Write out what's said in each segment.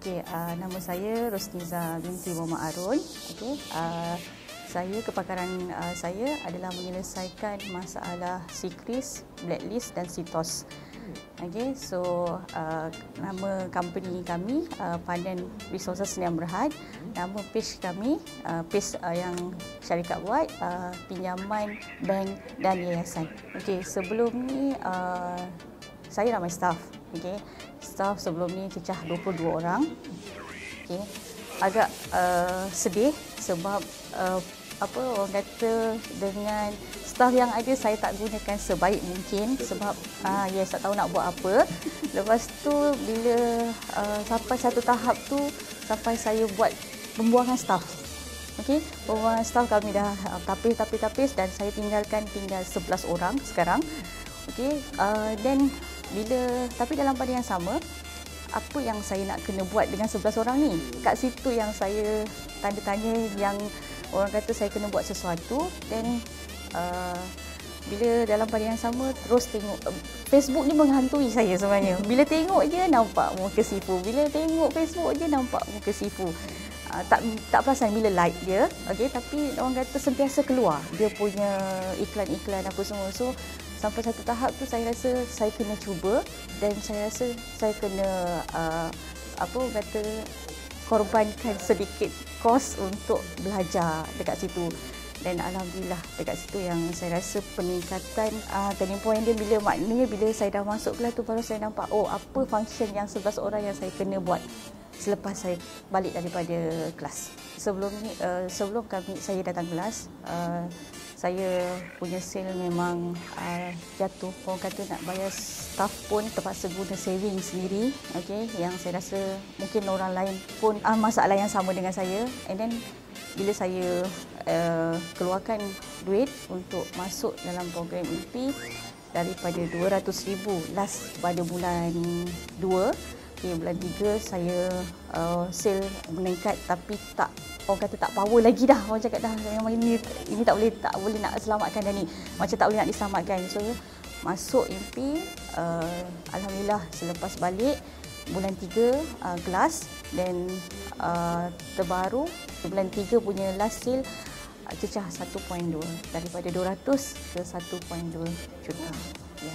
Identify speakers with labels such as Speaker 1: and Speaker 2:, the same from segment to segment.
Speaker 1: Okey, nama saya Rosniza binti Muhammad Arun. Okey, saya kepakaran saya adalah menyelesaikan masalah SECRIS, blacklist dan CITOS. Okey, so nama company kami Pandan Resources Sdn Bhd. Nama page kami, page yang syarikat buat, pinjaman, bank dan yayasan. Okey, sebelum ni saya ramai staff. Okey, staff sebelum ni cecah 22 orang. Okey, agak sedih sebab orang kata dengan staff yang ada saya tak gunakan sebaik mungkin sebab tak tahu nak buat apa. Lepas tu bila sampai satu tahap tu sampai saya buat pembuangan staff. Okey, pembuangan staff kami dah tapis dan saya tinggal 11 orang sekarang. Okey, dan tapi dalam pada yang sama, apa yang saya nak kena buat dengan 11 orang ni? Kat situ yang saya tanda tanya, yang orang kata saya kena buat sesuatu. Dan bila dalam pada yang sama terus tengok Facebook ni menghantui saya sebenarnya. Bila tengok je nampak muka Sifu. Bila tengok Facebook je nampak muka Sifu. Tak perasan bila like dia, okey, tapi orang kata sentiasa keluar dia punya iklan-iklan apa semua. So sampai satu tahap tu saya rasa saya kena cuba dan saya rasa saya kena korbankan sedikit kos untuk belajar dekat situ. Dan alhamdulillah dekat situ yang saya rasa peningkatan turning point dia bila saya dah masuk kelas tu baru saya nampak apa function yang 11 orang yang saya kena buat selepas saya balik daripada kelas. Sebelum saya datang kelas, saya punya sale memang jatuh. Orang kata nak bayar staff pun terpaksa guna saving sendiri. Okey, yang saya rasa mungkin orang lain pun masalah yang sama dengan saya. And then bila saya keluarkan duit untuk masuk dalam program EP daripada 200,000 last pada bulan 2, bulan 3 saya sale meningkat, tapi orang kata tak power lagi dah. Orang cakap dah memang ini tak boleh nak selamatkan dah ni. Macam tak boleh nak diselamatkan. So masuk MP, alhamdulillah selepas balik bulan 3 kelas dan terbaru bulan 3 punya last sale cecah 1.2 daripada 200 ke 1.2 juta. Ya.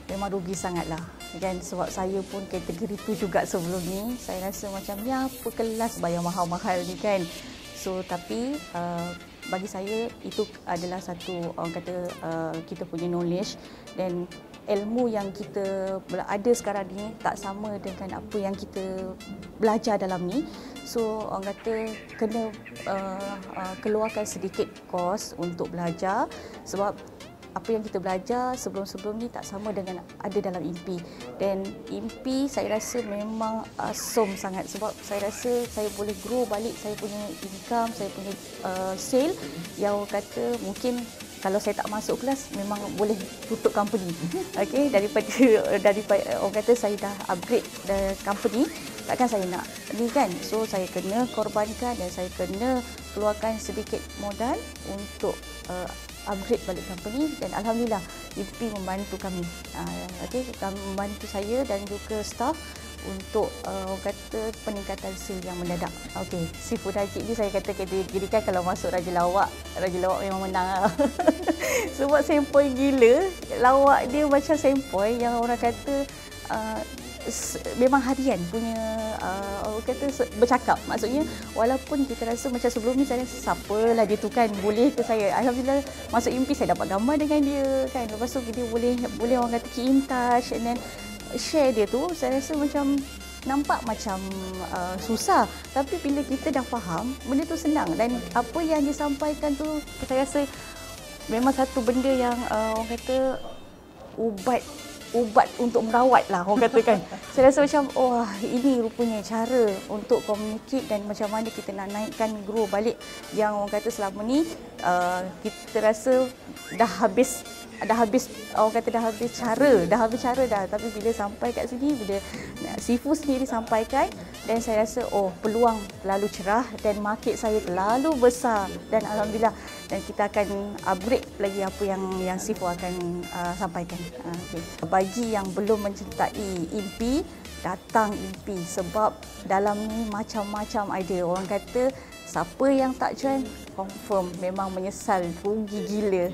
Speaker 1: Memang rugi sangatlah kan, sebab saya pun kategori tu juga sebelum ni. Saya rasa macam apa kelas bayar mahal-mahal ni kan. So tapi bagi saya itu adalah satu orang kata kita punya knowledge dan ilmu yang kita ada sekarang ni tak sama dengan apa yang kita belajar dalam ni. So orang kata kena keluarkan sedikit kos untuk belajar sebab apa yang kita belajar sebelum-sebelum ni tak sama dengan ada dalam IMPI. Dan IMPI saya rasa memang awesome sangat sebab saya rasa saya boleh grow balik saya punya income, saya punya sale yang orang kata mungkin kalau saya tak masuk kelas memang boleh tutup company. Okey, daripada orang kata saya dah upgrade the company, takkan saya nak ni kan. So saya kena korbankan dan saya kena keluarkan sedikit modal untuk upgrade balik company dan alhamdulillah IP membantu kami. Okey, membantu saya dan juga staff untuk orang kata peningkatan sale yang mendadak. Okey, Sifu Najib ni saya kata kategorikan kalau masuk Raja Lawak memang menang. Sebab sempoi gila, lawak dia macam sempoi yang orang kata memang harian punya orang kata bercakap. Maksudnya walaupun kita rasa macam sebelum ni saya rasa siapalah dia tu kan, boleh ke saya. Alhamdulillah masuk MP saya dapat gambar dengan dia kan. Lepas tu dia boleh orang kata keep in touch and then share dia tu. Saya rasa macam nampak macam susah, tapi bila kita dah faham benda tu senang. Dan apa yang disampaikan tu saya rasa memang satu benda yang orang kata ubat untuk merawat lah orang katakan. Saya rasa macam ini rupanya cara untuk communicate dan macam mana kita nak naikkan grow balik yang orang kata selama ni kita rasa dah habis orang kata dah habis cara dah. Tapi bila sampai kat sini, bila Sifu sendiri sampaikan, dan saya rasa peluang terlalu cerah dan market saya terlalu besar dan alhamdulillah, dan kita akan upgrade lagi apa yang Sifu akan sampaikan. Okay. Bagi yang belum mencintai IMPI, datang impi sebab dalam ni macam-macam idea. Orang kata siapa yang tak join confirm memang menyesal, rugi gila.